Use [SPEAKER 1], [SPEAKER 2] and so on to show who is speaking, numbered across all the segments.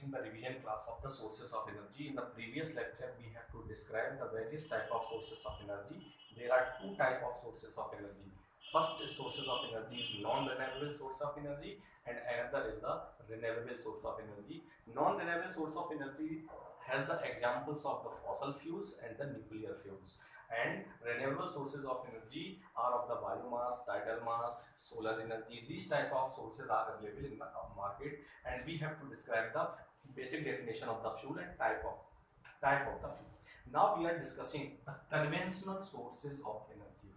[SPEAKER 1] In the revision class of the sources of energy. In the previous lecture, we have to describe the various type of sources of energy. There are two type of sources of energy. First sources of energy is non-renewable source of energy, and another is the renewable source of energy. Non-renewable source of energy has the examples of the fossil fuels and the nuclear fuels. And renewable sources of energy are of the biomass, tidal mass, solar energy. These type of sources are available in the market, and we have to describe the basic definition of the fuel and type of the fuel. Now we are discussing the conventional sources of energy.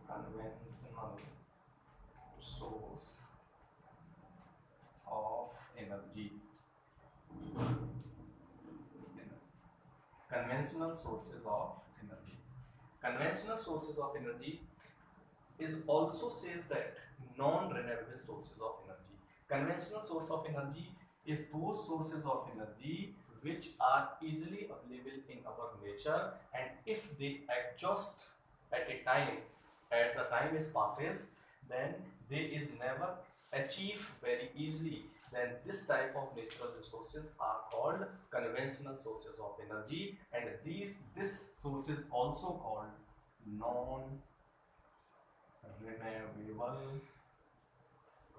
[SPEAKER 1] Conventional source of energy. Conventional sources of energy. Conventional sources of energy is also says that non-renewable sources of energy. Conventional source of energy is those sources of energy which are easily available in our nature, and if they adjust at a time, as the time is passes, then they is never achieve very easily. Then this type of natural resources are called conventional sources of energy, and this sources also called non renewable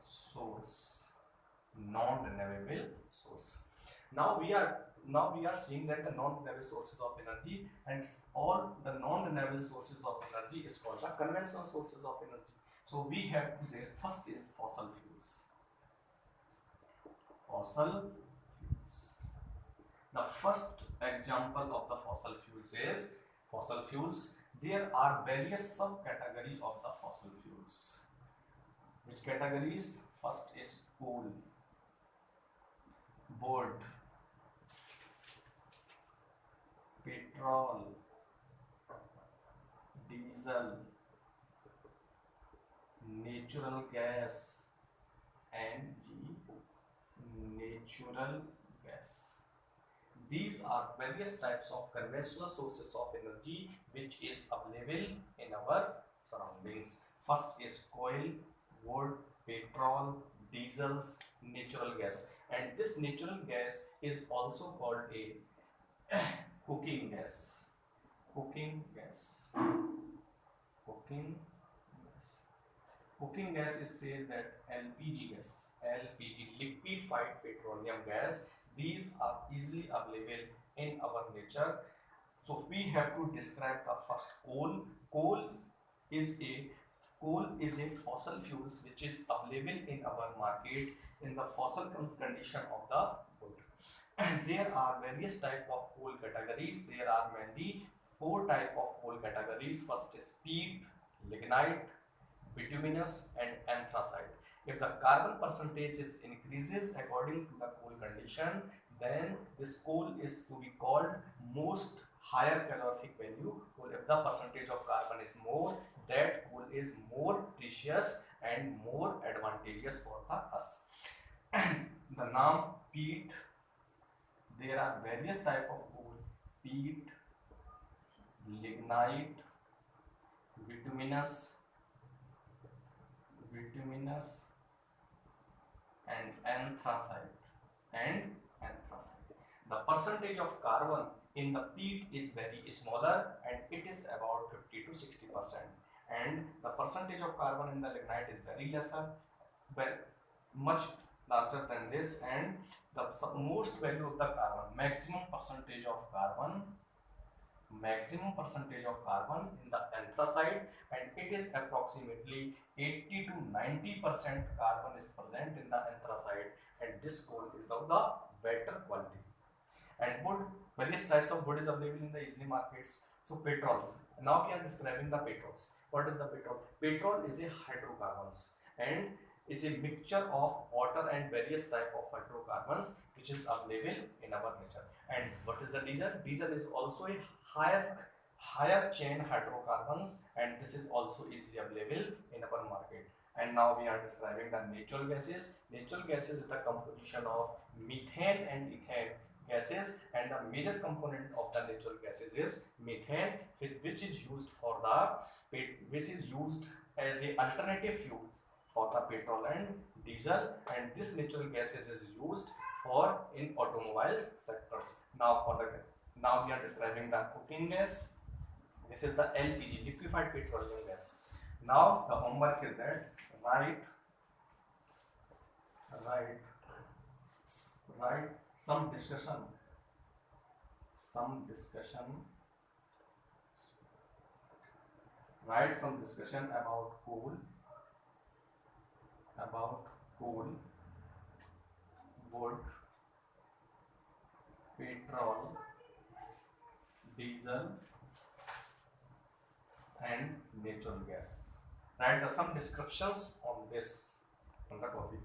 [SPEAKER 1] source. Non-renewable source. Now we are seeing that the non-renewable sources of energy and all the non-renewable sources of energy is called the conventional sources of energy. So we have the first is fossil fuels. Fossil fuels. The first example of the fossil fuels is fossil fuels. There are various subcategories of the fossil fuels. Which categories? First is coal, wood, petrol, diesel, natural gas, and natural gas. These are various types of conventional sources of energy which is available in our surroundings. First is coal, wood, petrol, diesels, natural gas, and this natural gas is also called a cooking gas. Cooking gas. Cooking gas. Cooking gas is says that LPG gas, LPG, liquefied petroleum gas. These are easily available in our nature. So we have to describe the first coal. Is a Coal is a fossil fuels which is available in our market in the fossil condition of the wood. And there are various type of coal categories. There are mainly four type of coal categories. First is peat, lignite, bituminous, and anthracite. If the carbon percentage is increases according to the coal condition, then this coal is to be called most higher calorific value coal. If the percentage of carbon is more, that coal is more precious and more advantageous for us. The name peat. There are various type of coal: peat, lignite, bituminous, and anthracite. The percentage of carbon in the peat is very smaller, and it is about 50 to 60%. And the percentage of carbon in the lignite is very lesser, very much larger than this. And the most value of the carbon, maximum percentage of carbon in the anthracite, and it is approximately 80 to 90% carbon is present in the anthracite, and this coal is of the better quality. And wood, various types of wood is available in the easily markets. So petrol. Now we are describing the petrols. What is the petrol? Petrol is a hydrocarbons, and is a mixture of water and various type of hydrocarbons which is available in our nature. And what is the diesel? Diesel is also a higher chain hydrocarbons, and this is also easily available in our market. And now we are describing the natural gases. Natural gases is the composition of methane and ethane gases, and the major component of the natural gases is methane, which is used as a alternative fuels for the petrol and diesel, and this natural gases is used for in automobile sectors. Now we are describing the cooking gas. This is the LPG, liquefied petroleum gas. Now the homework is that write write some discussion write some discussion about coal, wood, petrol, diesel and natural gas. Write some descriptions on this on the topic.